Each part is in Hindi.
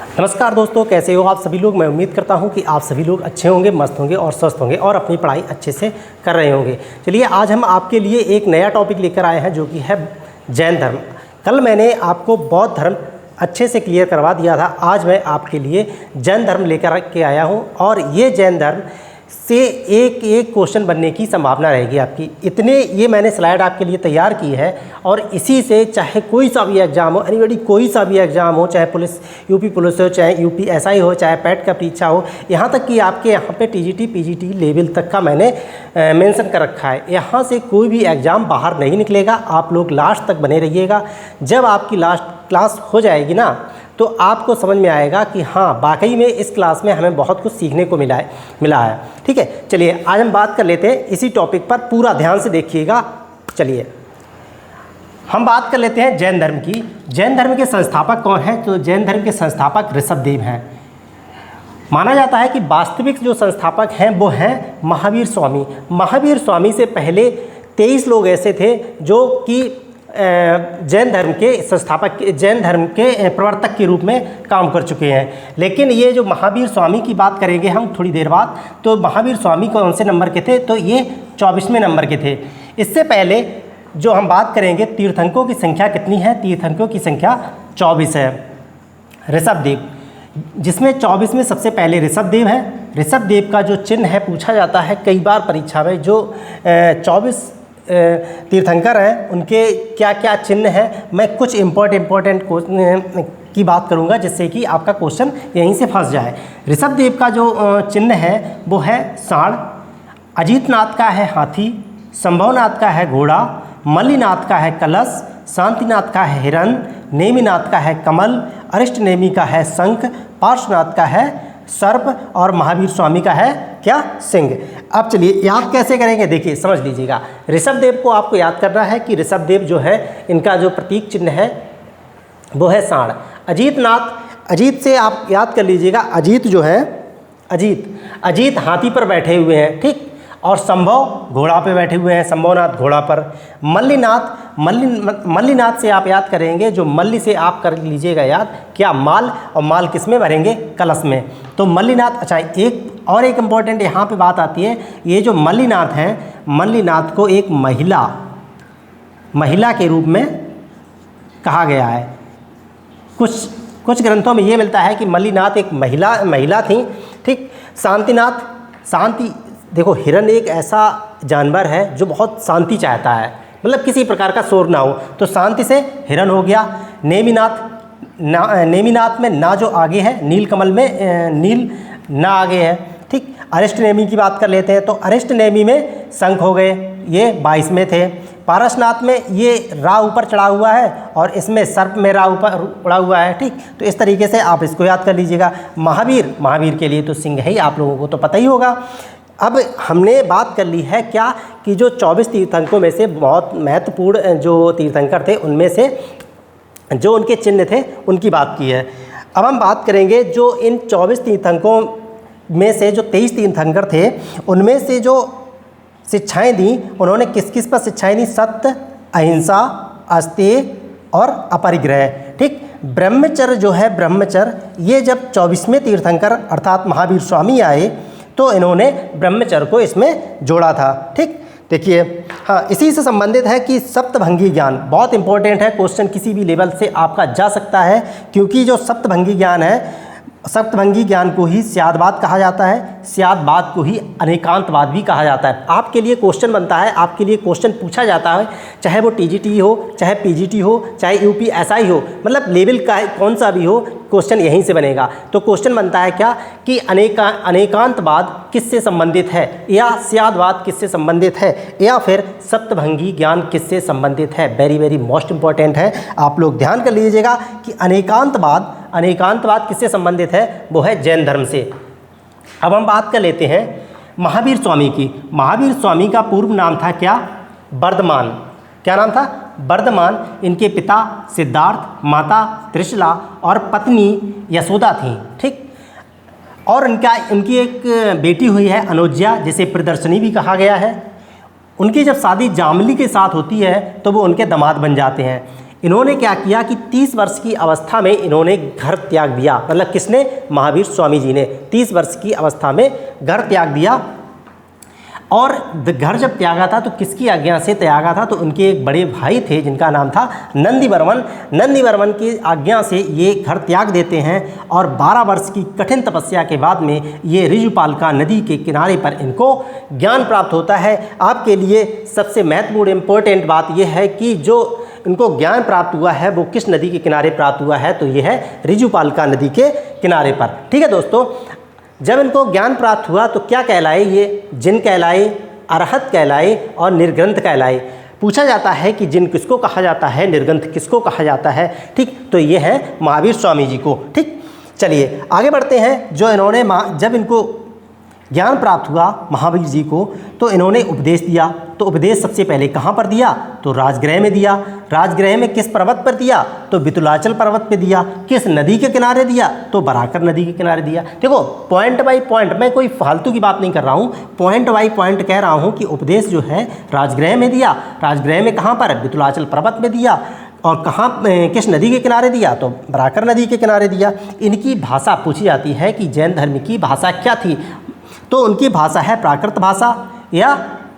नमस्कार दोस्तों, कैसे हो आप सभी लोग। मैं उम्मीद करता हूं कि आप सभी लोग अच्छे होंगे, मस्त होंगे और स्वस्थ होंगे और अपनी पढ़ाई अच्छे से कर रहे होंगे। चलिए आज हम आपके लिए एक नया टॉपिक लेकर आए हैं जो कि है जैन धर्म। कल मैंने आपको बौद्ध धर्म अच्छे से क्लियर करवा दिया था। आज मैं आपके लिए जैन धर्म लेकर के आया हूं और ये जैन धर्म से एक एक क्वेश्चन बनने की संभावना रहेगी आपकी। इतने ये मैंने स्लाइड आपके लिए तैयार की है और इसी से चाहे कोई सा भी एग्ज़ाम हो, एनीबॉडी कोई सा भी एग्ज़ाम हो, चाहे पुलिस यूपी पुलिस हो, चाहे यूपी एसआई हो, चाहे पैट का परीक्षा हो, यहाँ तक कि आपके यहाँ पे टीजीटी पीजीटी लेवल तक का मैंने मेंशन कर रखा है। यहाँ से कोई भी एग्ज़ाम बाहर नहीं निकलेगा। आप लोग लास्ट तक बने रहिएगा। जब आपकी लास्ट क्लास हो जाएगी ना तो आपको समझ में आएगा कि हाँ वाकई में इस क्लास में हमें बहुत कुछ सीखने को मिला है। ठीक है, चलिए आज हम बात कर लेते हैं इसी टॉपिक पर। पूरा ध्यान से देखिएगा। चलिए हम बात कर लेते हैं जैन धर्म की। जैन धर्म के संस्थापक कौन हैं? तो जैन धर्म के संस्थापक ऋषभदेव हैं। माना जाता है कि वास्तविक जो संस्थापक हैं वो हैं महावीर स्वामी। महावीर स्वामी से पहले 23 लोग ऐसे थे जो कि जैन धर्म के संस्थापक, जैन धर्म के प्रवर्तक के रूप में काम कर चुके हैं। लेकिन ये जो महावीर स्वामी की बात करेंगे हम थोड़ी देर बाद, तो महावीर स्वामी कौन से नंबर के थे? तो ये 24वें नंबर के थे। इससे पहले जो हम बात करेंगे तीर्थंकरों की संख्या कितनी है? तीर्थंकरों की संख्या 24 है। ऋषभदेव, जिसमें 24 में सबसे पहले ऋषभदेव है। ऋषभदेव का जो चिन्ह है पूछा जाता है कई बार परीक्षा में, जो 24 तीर्थंकर हैं उनके क्या क्या चिन्ह हैं। मैं कुछ इम्पोर्टेंट की बात करूंगा जिससे कि आपका क्वेश्चन यहीं से फंस जाए। ऋषभदेव का जो चिन्ह है वो है सांड, अजीतनाथ का है हाथी, संभवनाथ का है घोड़ा, मल्लीनाथ का है कलश, शांतिनाथ का है हिरण, नेमिनाथ का है कमल, अरिष्टनेमि का है शंख, पार्श्वनाथ का है सर्प और महावीर स्वामी का है क्या? सिंह। अब चलिए याद कैसे करेंगे, देखिए समझ लीजिएगा। ऋषभदेव को आपको याद करना है कि ऋषभदेव जो है इनका जो प्रतीक चिन्ह है वो है सांड। अजीतनाथ, अजीत से आप याद कर लीजिएगा। अजीत जो है, अजीत हाथी पर बैठे हुए हैं, ठीक। और संभव घोड़ा पे बैठे हुए हैं, संभवनाथ घोड़ा पर। मल्लीनाथ से आप याद करेंगे, जो मल्ली से आप कर लीजिएगा याद क्या? माल। और माल किस में भरेंगे? कलश में। तो मल्लीनाथ। अच्छा, एक इम्पॉर्टेंट यहाँ पे बात आती है। ये जो मल्लीनाथ हैं, मल्लीनाथ को एक महिला के रूप में कहा गया है। कुछ ग्रंथों में ये मिलता है कि मल्लीनाथ एक महिला थी, ठीक। शांति, देखो हिरण एक ऐसा जानवर है जो बहुत शांति चाहता है, मतलब किसी प्रकार का शोर ना हो, तो शांति से हिरण हो गया। नेमिनाथ में ना जो आगे है, नीलकमल में नील ना आगे है, ठीक। अरिष्टनेमि की बात कर लेते हैं तो अरिष्टनेमि में शंख हो गए, ये 22 में थे। पारसनाथ में ये रा ऊपर चढ़ा हुआ है और इसमें सर्प में रा ऊपर उड़ा हुआ है, ठीक। तो इस तरीके से आप इसको याद कर लीजिएगा। महावीर के लिए तो सिंह है ही, आप लोगों को तो पता ही होगा। अब हमने बात कर ली है क्या कि जो 24 तीर्थंकरों में से बहुत महत्वपूर्ण जो तीर्थंकर थे उनमें से जो उनके चिन्ह थे उनकी बात की है। अब हम बात करेंगे जो इन 24 तीर्थंकरों में से जो 23 तीर्थंकर थे उनमें से जो शिक्षाएं दी, उन्होंने किस किस पर शिक्षाएं दी? सत्य, अहिंसा, अस्तेय और अपरिग्रह, ठीक। ब्रह्मचर्य जो है, ये जब 24वें तीर्थंकर अर्थात महावीर स्वामी आए तो इन्होंने ब्रह्मचर्य को इसमें जोड़ा था, ठीक। देखिए हाँ, इसी से संबंधित है कि सप्तभंगी ज्ञान बहुत इंपॉर्टेंट है। क्वेश्चन किसी भी लेवल से आपका जा सकता है, क्योंकि जो सप्तभंगी ज्ञान है, सप्तभंगी ज्ञान को ही स्यादवाद कहा जाता है, स्यादवाद को ही अनेकांतवाद भी कहा जाता है। आपके लिए क्वेश्चन बनता है, आपके लिए क्वेश्चन पूछा जाता है, चाहे वो टीजीटी हो, चाहे पीजीटी हो, चाहे यूपी एसआई हो, मतलब लेवल का कौन सा भी हो, क्वेश्चन यहीं से बनेगा। तो क्वेश्चन बनता है क्या कि अनेकांतवाद किससे संबंधित है, या स्यादवाद किससे संबंधित है, या फिर सप्तभंगी ज्ञान किससे संबंधित है। वेरी वेरी मोस्ट इंपॉर्टेंट है, आप लोग ध्यान कर लीजिएगा कि अनेकांतवाद किससे संबंधित है? वो है जैन धर्म से। अब हम बात कर लेते हैं महावीर स्वामी की। महावीर स्वामी का पूर्व नाम था क्या? वर्धमान। क्या नाम था? वर्धमान। इनके पिता सिद्धार्थ, माता त्रिशला और पत्नी यशोदा थी, ठीक। और उनकी एक बेटी हुई है अनुज्या, जिसे प्रियदर्शनी भी कहा गया है। उनकी जब शादी जामली के साथ होती है तो वो उनके दामाद बन जाते हैं। इन्होंने क्या किया कि 30 वर्ष की अवस्था में इन्होंने घर त्याग दिया। मतलब किसने? महावीर स्वामी जी ने 30 वर्ष की अवस्था में घर त्याग दिया। और घर जब त्यागा था तो किसकी आज्ञा से त्यागा था? तो उनके एक बड़े भाई थे जिनका नाम था नंदीवर्मन। नंदीवर्मन की आज्ञा से ये घर त्याग देते हैं और 12 वर्ष की कठिन तपस्या के बाद में ये ऋजुपालिका नदी के किनारे पर इनको ज्ञान प्राप्त होता है। आपके लिए सबसे महत्वपूर्ण इम्पोर्टेंट बात यह है कि जो इनको ज्ञान प्राप्त हुआ है वो किस नदी के किनारे प्राप्त हुआ है? तो ये है ऋजुपालिका नदी के किनारे पर। ठीक है दोस्तों, जब इनको ज्ञान प्राप्त हुआ तो क्या कहलाए? ये जिन कहलाए, अरहत कहलाए और निर्ग्रंथ कहलाए। पूछा जाता है कि जिन किसको कहा जाता है, निर्ग्रंथ किसको कहा जाता है? ठीक, तो ये है महावीर स्वामी जी को। ठीक, चलिए आगे बढ़ते हैं। जो इन्होंने जब इनको ज्ञान प्राप्त हुआ महावीर जी को तो इन्होंने उपदेश दिया। तो उपदेश सबसे पहले कहाँ पर दिया? तो राजगृह में दिया। राजगृह में किस पर्वत पर दिया? तो वितुलाचल पर्वत पे दिया। किस नदी के किनारे दिया? तो बराकर नदी के किनारे दिया। देखो, पॉइंट बाई पॉइंट, मैं कोई फालतू की बात नहीं कर रहा हूँ, पॉइंट बाई पॉइंट कह रहा हूँ कि उपदेश जो है राजगृह में दिया। राजगृह में कहाँ पर? वितुलाचल पर्वत में दिया। और कहाँ, किस नदी के किनारे दिया? तो बराकर नदी के किनारे दिया। इनकी भाषा पूछी जाती है कि जैन धर्म की भाषा क्या थी? तो उनकी भाषा है प्राकृत भाषा या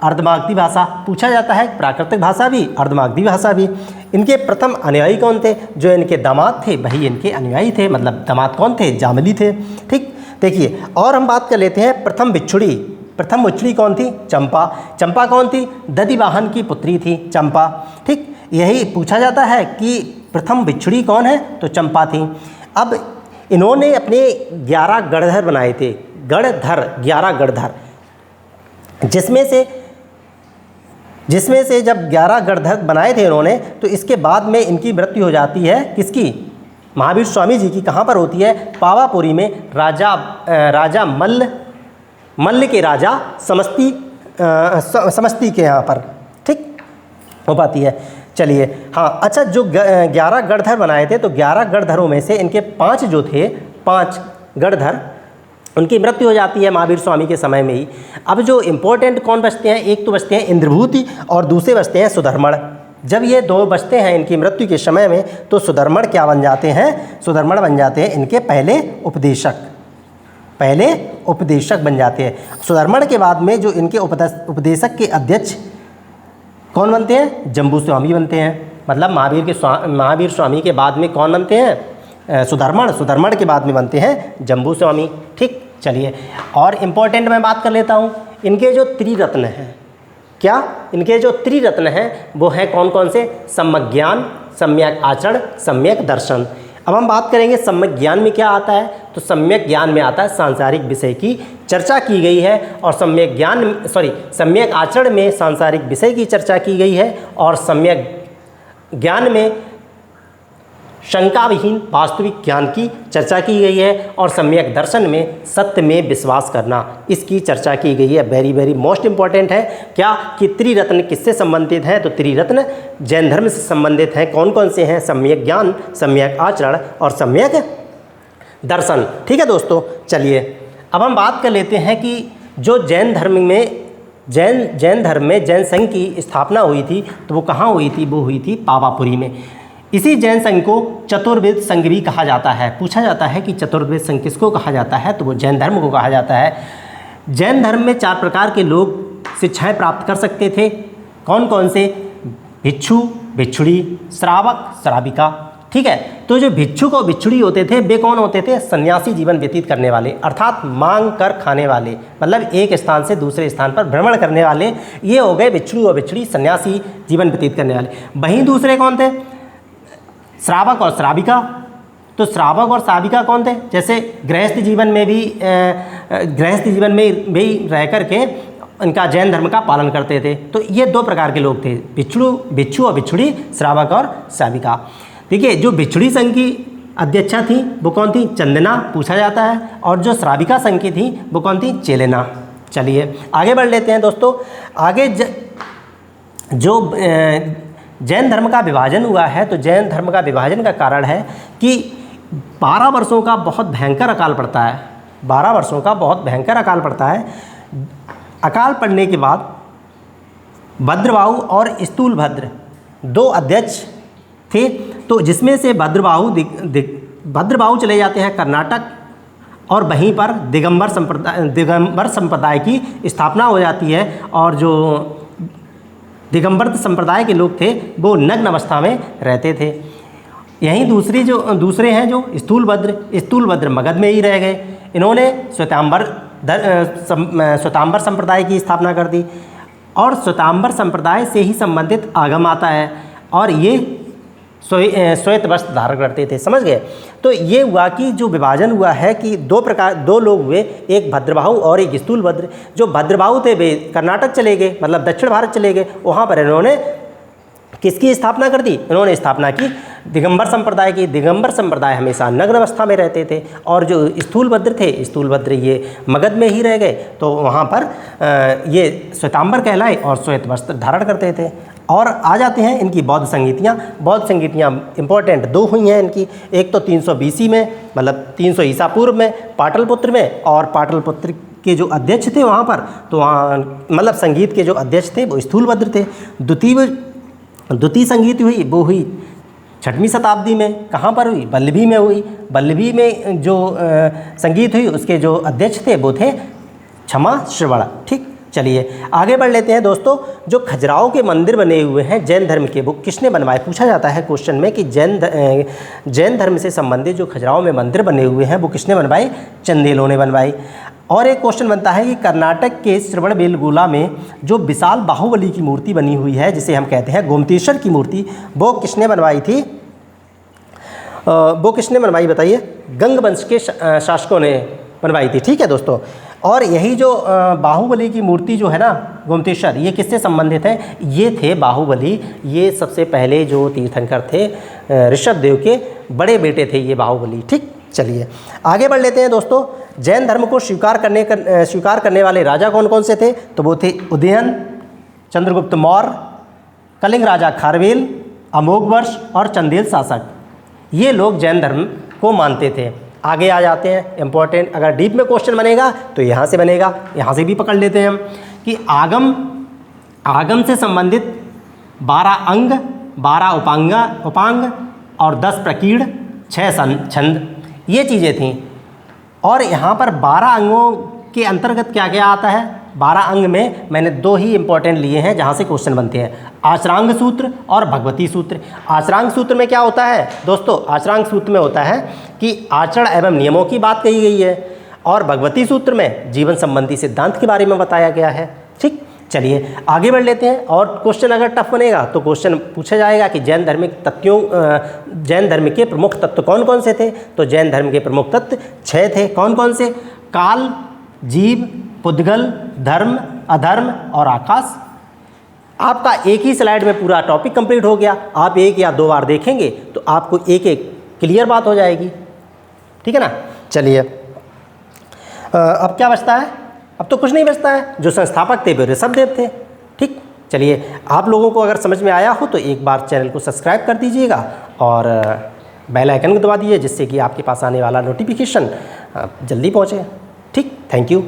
अर्धमागधी भाषा। पूछा जाता है प्राकृतिक भाषा भी, अर्धमागधी भाषा भी। इनके प्रथम अनुयायी कौन थे? जो इनके दामाद थे वही इनके अनुयायी थे। मतलब दामाद कौन थे? जामली थे। ठीक, देखिए और हम बात कर लेते हैं प्रथम बिच्छुड़ी। प्रथम बिच्छुड़ी कौन थी? चंपा। चंपा कौन थी? दधिवाहन की पुत्री थी चंपा। ठीक, यही पूछा जाता है कि प्रथम बिच्छुड़ी कौन है? तो चंपा थी। अब इन्होंने अपने 11 गढ़धर बनाए थे। गढ़धर, 11 गढ़धर, जिसमें से जब 11 गढ़धर बनाए थे इन्होंने तो इसके बाद में इनकी मृत्यु हो जाती है। किसकी? महावीर स्वामी जी की। कहाँ पर होती है? पावापुरी में। राजा मल्ल के राजा समस्ती के यहाँ पर ठीक हो पाती है। चलिए, हाँ, अच्छा, जो 11 गढ़धर बनाए थे तो 11 गढ़धरों में से इनके 5 जो थे, 5 गढ़धर, उनकी मृत्यु हो जाती है महावीर स्वामी के समय में ही। अब जो इम्पोर्टेंट कौन बचते हैं? एक तो बचते हैं इंद्रभूति और दूसरे बचते हैं सुधर्मण। जब ये दो बचते हैं इनकी मृत्यु के समय में तो सुधर्मण क्या बन जाते हैं? सुधर्मण बन जाते हैं इनके पहले उपदेशक बन जाते हैं। सुधर्मण के बाद में जो इनके उपदेशक के अध्यक्ष कौन बनते हैं? जम्बू स्वामी बनते हैं। मतलब महावीर स्वामी के बाद में कौन बनते हैं? सुधर्मण के बाद में बनते हैं जम्बू स्वामी। ठीक, चलिए और इम्पोर्टेंट मैं बात कर लेता हूँ। इनके जो त्रिरत्न हैं, क्या इनके जो त्रिरत्न हैं वो हैं कौन कौन से? सम्यक ज्ञान, सम्यक आचरण, सम्यक दर्शन। अब हम बात करेंगे सम्यक ज्ञान में क्या आता है? तो सम्यक ज्ञान में आता है सांसारिक विषय की चर्चा की गई है और सम्यक आचरण में सांसारिक विषय की चर्चा की गई है और सम्यक ज्ञान में शंका विहीन वास्तविक ज्ञान की चर्चा की गई है और सम्यक दर्शन में सत्य में विश्वास करना, इसकी चर्चा की गई है। वेरी वेरी मोस्ट इंपॉर्टेंट है क्या कि त्रिरत्न किससे संबंधित हैं? तो त्रिरत्न जैन धर्म से संबंधित हैं। कौन कौन से हैं? सम्यक ज्ञान, सम्यक आचरण और सम्यक दर्शन। ठीक है दोस्तों, चलिए अब हम बात कर लेते हैं कि जो जैन धर्म में जैन संघ की स्थापना हुई थी तो वो कहाँ हुई थी? वो हुई थी पावापुरी में। इसी जैन संघ को चतुर्वेद संघ भी कहा जाता है। पूछा जाता है कि चतुर्वेद संघ किसको कहा जाता है? तो वो जैन धर्म को कहा जाता है। जैन धर्म में 4 प्रकार के लोग शिक्षाएं प्राप्त कर सकते थे। कौन कौन से? भिक्षु, भिक्षुड़ी, श्रावक, श्राविका। ठीक है, तो जो भिक्षुक और भिक्षुड़ी होते थे वे कौन होते थे? सन्यासी जीवन व्यतीत करने वाले, अर्थात मांग कर खाने वाले, मतलब एक स्थान से दूसरे स्थान पर भ्रमण करने वाले। ये हो गए भिक्षु और भिक्षुड़ी, सन्यासी जीवन व्यतीत करने वाले। वहीं दूसरे कौन थे? श्रावक और श्राविका। तो श्रावक और श्राविका कौन थे? जैसे गृहस्थ जीवन में भी रह करके इनका जैन धर्म का पालन करते थे। तो ये 2 प्रकार के लोग थे, भिक्षु और भिक्षुड़ी, श्रावक और श्राविका। देखिए, जो भिक्षुड़ी संघ की अध्यक्षा थी वो कौन थी? चंदना, पूछा जाता है। और जो श्राविका संघ की थी वो कौन थी? चेलेना। चलिए आगे बढ़ लेते हैं दोस्तों। आगे जो जैन धर्म का विभाजन हुआ है तो जैन धर्म का विभाजन का कारण है कि 12 वर्षों का बहुत भयंकर अकाल पड़ता है। 12 वर्षों का बहुत भयंकर अकाल पड़ता है। अकाल पड़ने के बाद भद्रबाहु और स्थूलभद्र 2 अध्यक्ष थे। तो जिसमें से भद्रबाहु चले जाते हैं कर्नाटक, और वहीं पर दिगंबर संप्रदाय की स्थापना हो जाती है। और जो दिगंबर संप्रदाय के लोग थे वो नग्न अवस्था में रहते थे। यहीं दूसरे हैं जो स्थूलभद्र मगध में ही रह गए। इन्होंने श्वेतांबर संप्रदाय की स्थापना कर दी, और श्वेतांबर संप्रदाय से ही संबंधित आगम आता है, और ये श्वेत वस्त्र धारण करते थे। समझ गए? तो ये हुआ कि जो विभाजन हुआ है कि दो लोग हुए, एक भद्रबाहु और एक स्थूलभद्र। जो भद्रबाहु थे वे कर्नाटक चले गए, मतलब दक्षिण भारत चले गए। वहाँ पर इन्होंने किसकी स्थापना कर दी? इन्होंने स्थापना की दिगंबर संप्रदाय की। दिगंबर संप्रदाय हमेशा नग्न अवस्था में रहते थे, और जो स्थूलभद्र ये मगध में ही रह गए। तो वहाँ पर ये श्वेतांबर कहलाए और श्वेत वस्त्र धारण करते थे। और आ जाते हैं इनकी बौद्ध संगीतियाँ इंपॉर्टेंट दो हुई हैं इनकी। एक तो 300 BC में, मतलब 300 ईसा पूर्व में पाटलिपुत्र में, और पाटलिपुत्र के जो अध्यक्ष थे वहाँ पर, तो वहाँ मतलब संगीत के जो अध्यक्ष थे वो स्थूलभद्र थे। द्वितीय संगीत हुई वो हुई 6वीं शताब्दी में। कहाँ पर हुई? वल्लभी में हुई। वल्लभी में जो संगीत हुई उसके जो अध्यक्ष थे वो थे क्षमा श्रवण। ठीक, चलिए आगे बढ़ लेते हैं दोस्तों। जो खजुराहो के मंदिर बने हुए हैं जैन धर्म के, वो किसने बनवाए? पूछा जाता है क्वेश्चन में कि जैन धर्म से संबंधित जो खजुराहो में मंदिर बने हुए हैं वो किसने बनवाए? चंदेलों ने बनवाई। और एक क्वेश्चन बनता है कि कर्नाटक के श्रवणबेलगोला में जो विशाल बाहुबली की मूर्ति बनी हुई है, जिसे हम कहते हैं गोमतेश्वर की मूर्ति, वो किसने बनवाई थी? वो किसने बनवाई बताइए? गंग वंश के शासकों ने बनवाई थी। ठीक है दोस्तों। और यही जो बाहुबली की मूर्ति जो है ना, गोमतेश्वर, ये किससे संबंधित है? ये थे बाहुबली, ये सबसे पहले जो तीर्थंकर थे ऋषभदेव के बड़े बेटे थे ये बाहुबली। ठीक, चलिए आगे बढ़ लेते हैं दोस्तों। जैन धर्म को स्वीकार करने वाले राजा कौन कौन से थे? तो वो थे उदयन, चंद्रगुप्त मौर्य, कलिंग राजा खारवेल, अमोघवर्ष और चंदेल शासक। ये लोग जैन धर्म को मानते थे। आगे आ जाते हैं, इंपॉर्टेंट अगर डीप में क्वेश्चन बनेगा तो यहाँ से बनेगा, यहाँ से भी पकड़ लेते हैं हम कि आगम से संबंधित 12 अंग, 12 उपांग और 10 प्रकीर्ण, 6 छंद, ये चीज़ें थीं। और यहाँ पर 12 अंगों के अंतर्गत क्या क्या आता है? 12 अंग में मैंने 2 ही इंपॉर्टेंट लिए हैं जहाँ से क्वेश्चन बनते हैं, आचरांग सूत्र और भगवती सूत्र। आचरांग सूत्र में क्या होता है दोस्तों? आचरांग सूत्र में होता है कि आचरण एवं नियमों की बात कही गई है, और भगवती सूत्र में जीवन संबंधी सिद्धांत के बारे में बताया गया है। ठीक, चलिए आगे बढ़ लेते हैं। और क्वेश्चन अगर टफ बनेगा तो क्वेश्चन पूछा जाएगा कि जैन धर्म के प्रमुख तत्व कौन कौन से थे? तो जैन धर्म के प्रमुख तत्व 6 थे। कौन कौन से? काल, जीव, पुद्गल, धर्म, अधर्म और आकाश। आपका एक ही स्लाइड में पूरा टॉपिक कंप्लीट हो गया। आप 1 या 2 बार देखेंगे तो आपको एक क्लियर बात हो जाएगी। ठीक है ना? चलिए अब क्या बचता है? अब तो कुछ नहीं बचता है। जो संस्थापक थे वे ऋषभदेव थे। ठीक, चलिए आप लोगों को अगर समझ में आया हो तो एक बार चैनल को सब्सक्राइब कर दीजिएगा और बेल आइकन को दबा दीजिए, जिससे कि आपके पास आने वाला नोटिफिकेशन जल्दी पहुँचे। ठीक, थैंक यू।